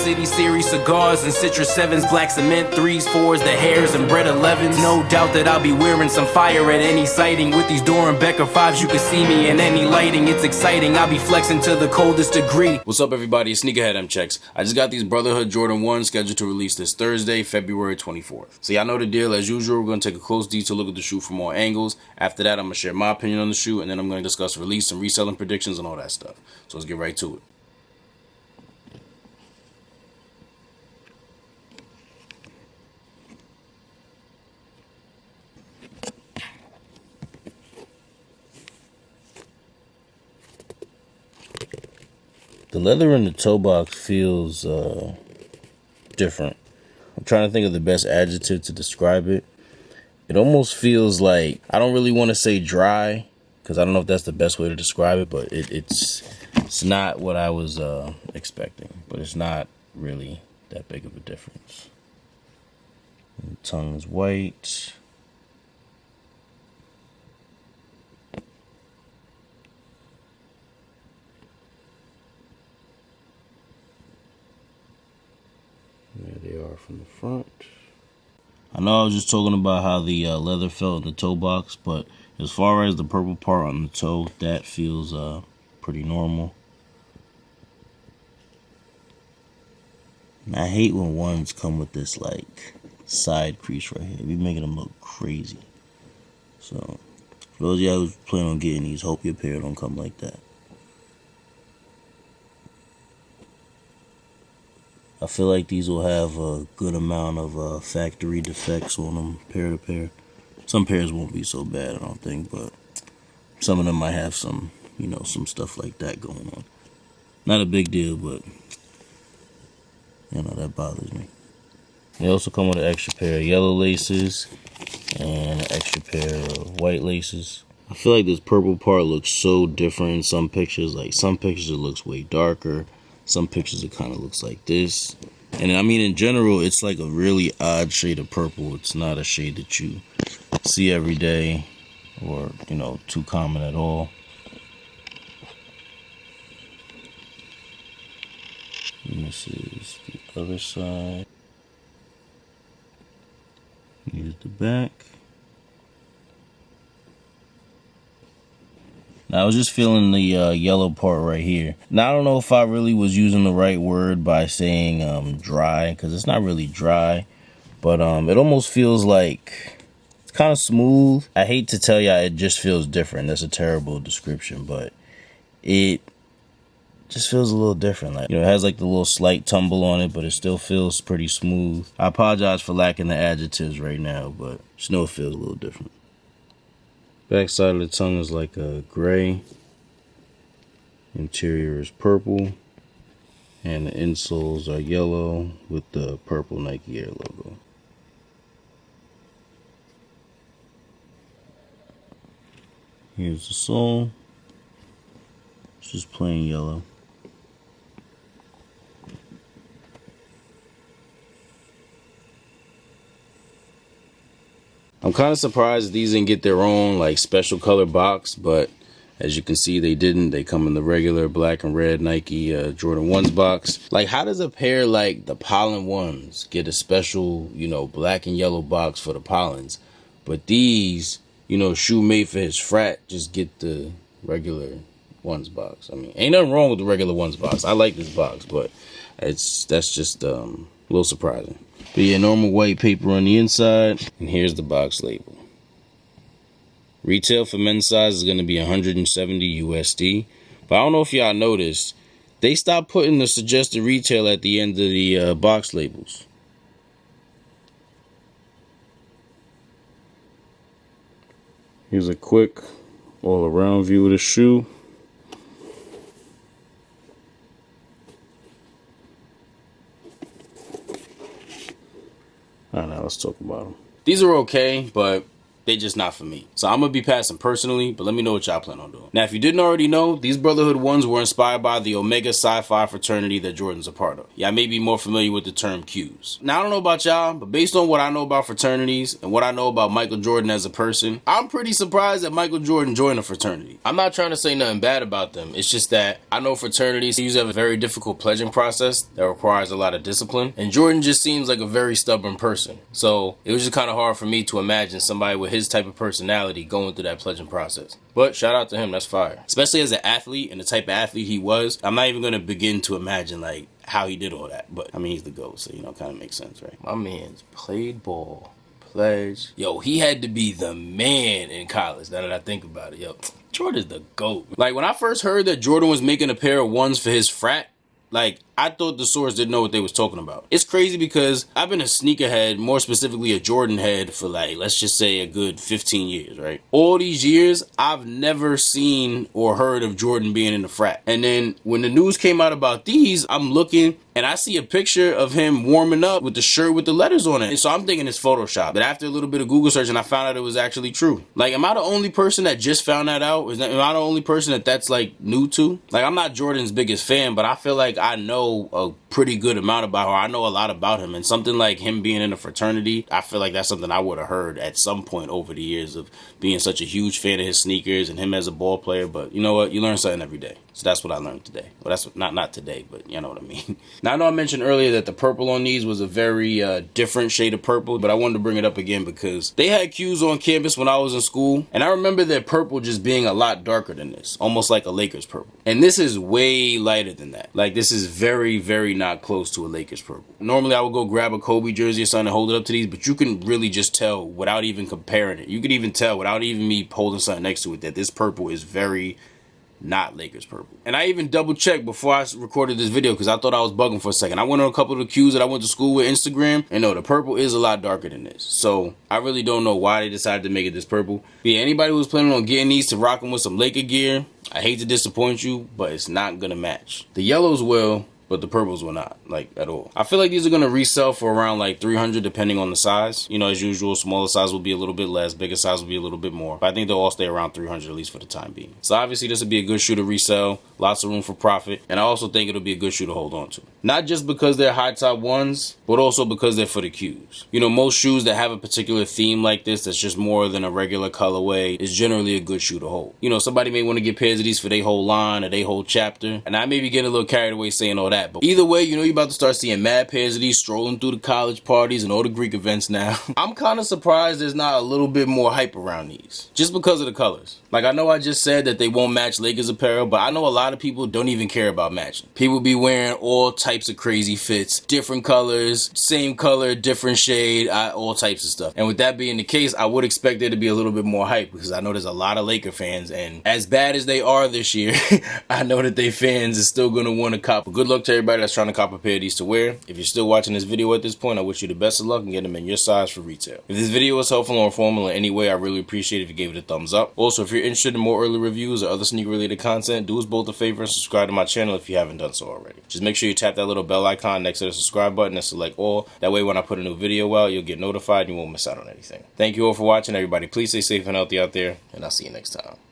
City Series cigars and Citrus 7s, black cement 3s, 4s, the hairs and bread 11s. No doubt that I'll be wearing some fire at any sighting. With these Dorenbecker 5s, you can see me in any lighting. It's exciting, I'll be flexing to the coldest degree. What's up, everybody? It's Sneakerhead M Checks. I just got these Brotherhood Jordan 1s scheduled to release this Thursday, February 24th. So y'all know the deal. As usual, we're going to take a close detail look at the shoe from all angles. After that, I'm going to share my opinion on the shoe, and then I'm going to discuss release and reselling predictions and all that stuff. So let's get right to it. The leather in the toe box feels different. I'm trying to think of the best adjective to describe it. It almost feels like, I don't really want to say dry, because I don't know if that's the best way to describe it, but it's not what I was expecting. But it's not really that big of a difference. And the tongue is white. There they are from the front. I know I was just talking about how the leather felt in the toe box, but as far as the purple part on the toe, that feels pretty normal. And I hate when ones come with this like side crease right here. It be making them look crazy. So for those of y'all who's planning on getting these, hope your pair don't come like that. I feel like these will have a good amount of factory defects on them, pair to pair. Some pairs won't be so bad, I don't think, but some of them might have some, you know, some stuff like that going on. Not a big deal, but, you know, that bothers me. They also come with an extra pair of yellow laces and an extra pair of white laces. I feel like this purple part looks so different in some pictures. Like, some pictures it looks way darker. Some pictures it kind of looks like this. And I mean, in general, it's like a really odd shade of purple. It's not a shade that you see every day or, you know, too common at all. And this is the other side. Here's the back. Now, I was just feeling the yellow part right here. Now, I don't know if I really was using the right word by saying dry, because it's not really dry. But it almost feels like it's kind of smooth. I hate to tell y'all it just feels different. That's a terrible description, but it just feels a little different. Like, you know, it has like the little slight tumble on it, but it still feels pretty smooth. I apologize for lacking the adjectives right now, but just know it feels a little different. Back side of the tongue is like a gray. Interior is purple. And the insoles are yellow with the purple Nike Air logo. Here's the sole. It's just plain yellow. I'm kind of surprised these didn't get their own like special color box, but as you can see, they didn't. They come in the regular black and red Nike Jordan 1s box. Like, how does a pair like the Pollen 1s get a special, you know, black and yellow box for the Pollens, but these, you know, shoe made for his frat just get the regular 1s box? I mean, ain't nothing wrong with the regular 1s box. I like this box, but that's just a little surprising. But yeah, normal white paper on the inside, and here's the box label. Retail for men's size is going to be 170 USD. But I don't know if y'all noticed, they stopped putting the suggested retail at the end of the box labels. Here's a quick all-around view of the shoe. All right, now let's talk about them. These are okay, but they just not for me. So I'm gonna be passing personally, but let me know what y'all plan on doing. Now, if you didn't already know, these Brotherhood ones were inspired by the Omega Sci-Fi fraternity that Jordan's a part of. Y'all may be more familiar with the term Qs. Now, I don't know about y'all, but based on what I know about fraternities and what I know about Michael Jordan as a person, I'm pretty surprised that Michael Jordan joined a fraternity. I'm not trying to say nothing bad about them. It's just that I know fraternities usually have a very difficult pledging process that requires a lot of discipline, and Jordan just seems like a very stubborn person. So it was just kind of hard for me to imagine somebody with his type of personality going through that pledging process. But shout out to him, that's fire. Especially as an athlete and the type of athlete he was, I'm not even going to begin to imagine like how he did all that. But I mean, he's the GOAT, so kind of makes sense, right? My man's played ball, pledge. Yo, he had to be the man in college, now that I think about it. Yo, Jordan's the GOAT. Like, when I first heard that Jordan was making a pair of ones for his frat, like, I thought the source didn't know what they was talking about. It's crazy because I've been a sneakerhead, more specifically a Jordan head, for like, let's just say a good 15 years, right? All these years, I've never seen or heard of Jordan being in the frat. And then when the news came out about these, I'm looking and I see a picture of him warming up with the shirt with the letters on it. And so I'm thinking it's Photoshop. But after a little bit of Google searching, I found out it was actually true. Like, am I the only person that just found that out? Am I the only person that's like new to? Like, I'm not Jordan's biggest fan, but I feel like I know a pretty good amount about her. I know a lot about him, and something like him being in a fraternity, I feel like that's something I would have heard at some point over the years of being such a huge fan of his sneakers and him as a ball player. But you know what? You learn something every day. So that's what I learned today. Well, that's not today, but you know what I mean. Now, I know I mentioned earlier that the purple on these was a very different shade of purple, but I wanted to bring it up again because they had Qs on campus when I was in school, and I remember their purple just being a lot darker than this, almost like a Lakers purple. And this is way lighter than that. Like, this is very, very not close to a Lakers purple. Normally, I would go grab a Kobe jersey or something and hold it up to these, but you can really just tell without even comparing it. You could even tell without even me holding something next to it that this purple is very not Lakers purple. And I even double checked before I recorded this video because I thought I was bugging for a second. I went on a couple of the Qs that I went to school with Instagram, and no, the purple is a lot darker than this. So I really don't know why they decided to make it this purple. But yeah, anybody who's planning on getting these to rock them with some Laker gear, I hate to disappoint you, but it's not gonna match. The yellows will, but the purples will not, like, at all. I feel like these are going to resell for around like $300 depending on the size. You know, as usual, smaller size will be a little bit less, bigger size will be a little bit more. But I think they'll all stay around $300 at least for the time being. So obviously this would be a good shoe to resell, lots of room for profit, and I also think it'll be a good shoe to hold on to. Not just because they're high top ones, but also because they're for the Qs. You know, most shoes that have a particular theme like this that's just more than a regular colorway is generally a good shoe to hold. You know, somebody may want to get pairs of these for their whole line or their whole chapter, and I may be getting a little carried away saying all that, but either way, you know, you're about to start seeing mad pairs of these strolling through the college parties and all the Greek events now. I'm kind of surprised there's not a little bit more hype around these, just because of the colors. Like, I know I just said that they won't match Lakers apparel, but I know a lot of people don't even care about matching. People be wearing all types of crazy fits, different colors, same color, different shade, all types of stuff. And with that being the case, I would expect there to be a little bit more hype because I know there's a lot of Laker fans, and as bad as they are this year, I know that they fans is still going to want to cop. But good luck to everybody that's trying to cop a pair of these to wear. If you're still watching this video at this point, I wish you the best of luck and get them in your size for retail. If this video was helpful or informative in any way, I really appreciate it if you gave it a thumbs up. Also, if you're interested in more early reviews or other sneaker related content, do us both a favor and subscribe to my channel if you haven't done so already. Just make sure you tap that little bell icon next to the subscribe button and select all. That way when I put a new video out, you'll get notified and you won't miss out on anything. Thank you all for watching, everybody. Please stay safe and healthy out there, and I'll see you next time.